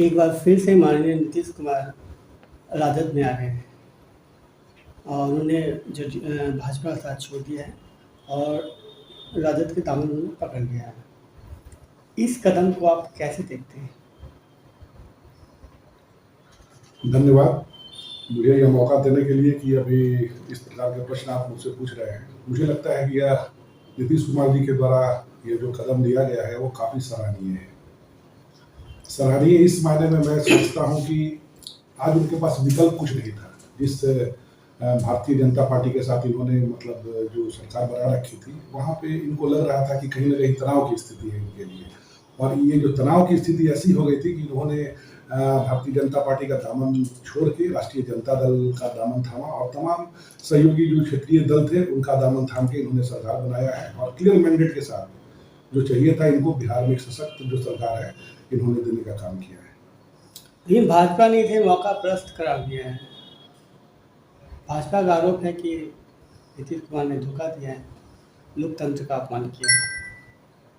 एक बार फिर से माननीय नीतीश कुमार राजद में आ गए हैं और उन्होंने भाजपा का साथ छोड़ दिया है और राजद के दामन उन्होंने पकड़ लिया है। इस कदम को आप कैसे देखते हैं? धन्यवाद मुझे यह मौका देने के लिए कि अभी इस प्रकार के प्रश्न आप मुझसे पूछ रहे हैं। मुझे लगता है कि यह नीतीश कुमार जी के द्वारा ये जो कदम लिया गया है वो काफ़ी सराहनीय है। सराहनीय इस मायने में मैं सोचता हूँ कि आज उनके पास विकल्प कुछ नहीं था। जिस भारतीय जनता पार्टी के साथ इन्होंने जो सरकार बना रखी थी, वहाँ पे इनको लग रहा था कि कहीं ना कहीं तनाव की स्थिति है इनके लिए, और ये जो तनाव की स्थिति ऐसी हो गई थी कि इन्होंने भारतीय जनता पार्टी का दामन छोड़ के राष्ट्रीय जनता दल का दामन थामा और तमाम सहयोगी जो क्षेत्रीय दल थे उनका दामन थाम के इन्होंने सरकार बनाया है और क्लियर मैंडेट के साथ जो चाहिए था इनको बिहार में एक सशक्त जो सरकार है इन्होंने देने का काम किया है। लेकिन भाजपा ने इसे मौका प्रस्त करार दिया है। भाजपा का आरोप है कि नीतीश कुमार ने धोखा दिया है, लोकतंत्र का अपमान किया है।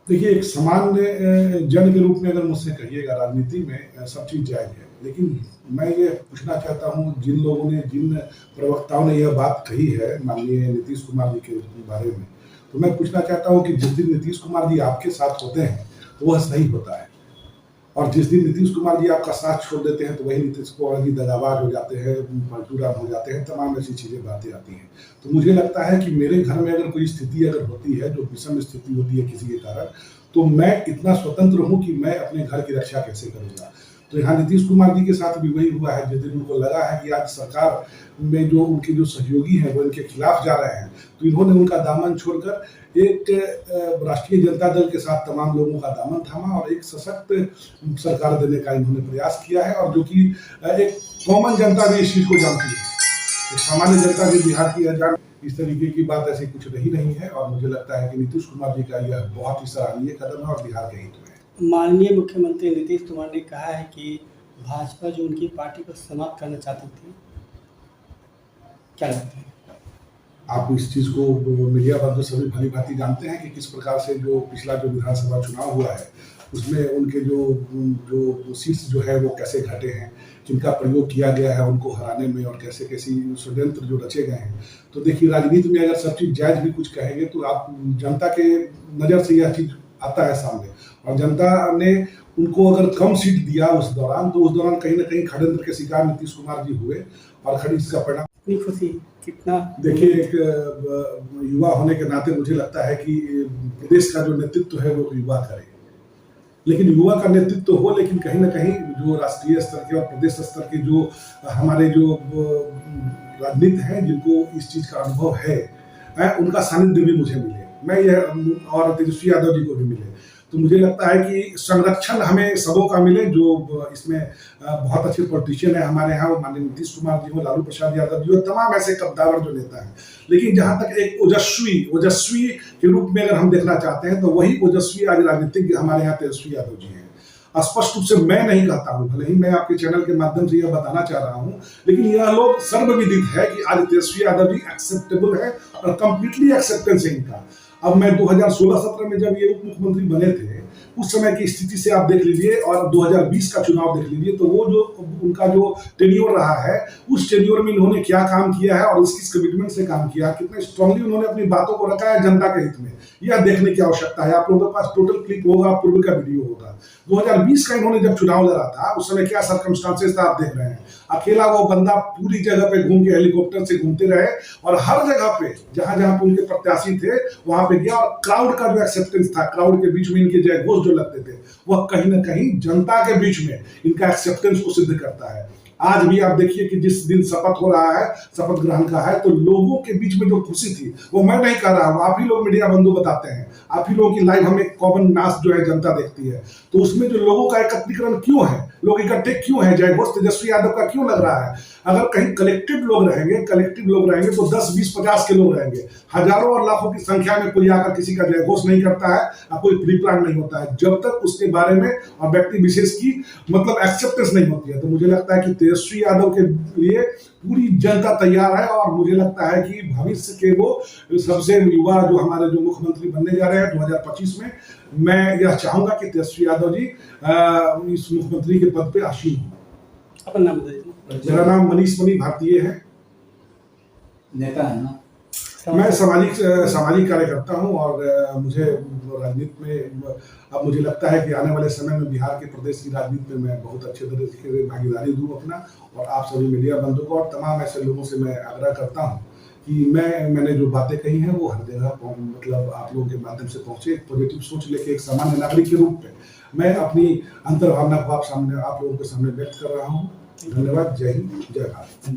देखिए, एक सामान्य जन के रूप में अगर मुझसे कहिएगा, राजनीति में सब चीज़ जायज है, लेकिन मैं ये पूछना चाहता हूँ जिन लोगों ने, जिन प्रवक्ताओं ने यह बात कही है माननीय नीतीश कुमार जी के बारे में, तो मैं पूछना चाहता हूँ कि जिस दिन नीतीश कुमार जी आपके साथ होते हैं तो वह सही होता है, और जिस दिन नीतीश कुमार जी आपका साथ छोड़ देते हैं तो वही नीतीश कुमार जी दगाबाज हो जाते हैं, पलटूराम हो जाते हैं, तमाम ऐसी चीज़ें बातें आती हैं। तो मुझे लगता है कि मेरे घर में अगर कोई स्थिति अगर होती है जो विषम स्थिति होती है किसी के कारण, तो मैं इतना स्वतंत्र हूँ कि मैं अपने घर की रक्षा कैसे करूँगा। तो यहाँ नीतीश कुमार जी के साथ भी वही हुआ है। जिस दिन उनको लगा है कि आज सरकार में जो उनके जो सहयोगी हैं वो इनके खिलाफ जा रहे हैं, तो इन्होंने उनका दामन छोड़कर एक राष्ट्रीय जनता दल के साथ तमाम लोगों का दामन थामा और एक सशक्त सरकार देने का इन्होंने प्रयास किया है, और जो कि एक कॉमन जनता भी इस चीज़ को जानती है, एक सामान्य जनता भी बिहार की अजान इस तरीके की बात ऐसी कुछ नहीं है। और मुझे लगता है कि नीतीश कुमार जी का यह बहुत ही सराहनीय कदम है और बिहार के हित में। माननीय मुख्यमंत्री नीतीश कुमार ने कहा है कि भाजपा जो उनकी पार्टी को समाप्त करना चाहती थी, क्या लगता है? आप इस चीज़ को मीडिया पर तो सभी भली भांति जानते हैं कि किस प्रकार से जो पिछला जो विधानसभा चुनाव हुआ है उसमें उनके जो सीट्स जो है वो कैसे घटे हैं, जिनका प्रयोग किया गया है उनको हराने में, और कैसे कैसे षड्यंत्र जो रचे गए हैं। तो देखिए, राजनीति में अगर सब चीज़ जायज भी कुछ कहेंगे तो आप जनता के नज़र से यह चीज़ आता है सामने, और जनता ने उनको अगर कम सीट दिया उस दौरान, तो उस दौरान कहीं ना कहीं षड्यंत्र के शिकार नीतीश कुमार जी हुए, और खड़ी इसका परिणाम खुशी कितना। देखिए, एक युवा होने के नाते मुझे लगता है कि प्रदेश का जो नेतृत्व है वो युवा करे, लेकिन युवा का नेतृत्व हो, लेकिन कहीं ना कहीं जो राष्ट्रीय स्तर के और प्रदेश स्तर के जो हमारे जो राजनीति हैं जिनको इस चीज़ का अनुभव है, उनका सानिध्य भी मुझे मिले, मैं यह, और तेजस्वी यादव जी को भी मिले। तो मुझे लगता है कि संरक्षण हमें सबों का मिले। जो इसमें बहुत अच्छे पॉलिटिशियन है हमारे यहाँ, वो माननीय नीतीश कुमार जी हो, लालू प्रसाद यादव जी हो, तमाम ऐसे कद्दावर जो नेता हैं, लेकिन जहाँ तक एक ओजस्वी के रूप में अगर हम देखना चाहते हैं तो वही ओजस्वी आज राजनीतिज्ञ हमारे यहाँ तेजस्वी यादव जी हैं। स्पष्ट रूप से मैं नहीं कहता हूँ, भले ही मैं आपके चैनल के माध्यम से यह बताना चाह रहा हूँ, लेकिन यह लोग सर्वविदित है कि आज तेजस्वी यादव जी एक्सेप्टेबल है और कंप्लीटली एक्सेप्टेंस है इनका। अब मैं 2016-17 में जब ये उप मुख्यमंत्री बने थे, उस समय की स्थिति से आप देख लीजिए, और 2020 का चुनाव देख लीजिए, तो वो जो उनका जो टेन्योर रहा है, उस टेन्योर में इन्होंने क्या काम किया है और किस कमिटमेंट से काम किया, कितने स्ट्रांगली उन्होंने अपनी बातों को रखा है जनता के हित में, यह देखने की आवश्यकता है। आप लोगों के पास टोटल क्लिप होगा, पूर्व का वीडियो होगा। 2020 का इन्होंने जब चुनाव लड़ा था, उस समय क्या सर्कमस्टांसेस था आप देख रहे हैं। अकेला वो बंदा पूरी जगह पे घूम के हेलीकॉप्टर से घूमते रहे, और हर जगह पे जहां जहां पे उनके प्रत्याशी थे वहां पे गया, और क्राउड का जो एक्सेप्टेंस था, क्राउड के बीच में इनके जय घोष जो लगते थे, वह कहीं ना कहीं जनता के बीच में इनका एक्सेप्टेंस को सिद्ध करता है। आज भी आप देखिए कि जिस दिन शपथ हो रहा है, शपथ ग्रहण का है, तो लोगों के बीच में जो खुशी थी वो मैं नहीं कर रहा हूँ, आप ही लोग मीडिया बंधु बताते हैं, आप ही लोगों की लाइव हमें कॉमन मास जो है जनता देखती है। तो उसमें जो लोगों का एकत्रीकरण क्यों है, लोग इकट्ठे क्यों है, जय घोष तेजस्वी यादव का क्यों लग रहा है? अगर कहीं कलेक्टिव लोग रहेंगे तो 10, 20, 50 के लोग रहेंगे, हजारों और लाखों की संख्या में कोई आकर किसी का जय घोष नहीं करता है, कोई प्री प्लान नहीं होता है, जब तक उसके बारे में और व्यक्ति विशेष की एक्सेप्टेंस नहीं होती है। तो मुझे लगता है कि तेजस्वी यादव के लिए पूरी जनता तैयार है और मुझे लगता है कि भविष्य के वो सबसे युवा जो हमारे जो मुख्यमंत्री बनने जा रहे हैं 2025 में, मैं यह चाहूंगा कि तेजस्वी यादव जी इस मुख्यमंत्री के पद पे आसीन हो। अपना नाम बताइए। मेरा नाम मनीष मनी भारतीय है, नेता है ना? मैं सामाजिक कार्यकर्ता हूं और मुझे राजनीति में अब मुझे लगता है कि आने वाले समय में बिहार के प्रदेश की राजनीति में मैं बहुत अच्छे तरीके से भागीदारी दूं अपना, और आप सभी मीडिया बंधु को और तमाम ऐसे लोगों से मैं आग्रह करता हूं कि मैंने जो बातें कही हैं वो हर जगह मतलब आप लोगों के माध्यम से पहुंचे। पॉजिटिव सोच लेके एक सामान्य नागरिक के रूप में मैं अपनी अंतर्भावना को आप लोगों के सामने व्यक्त कर रहा हूँ। धन्यवाद। जय हिंद, जय भारत।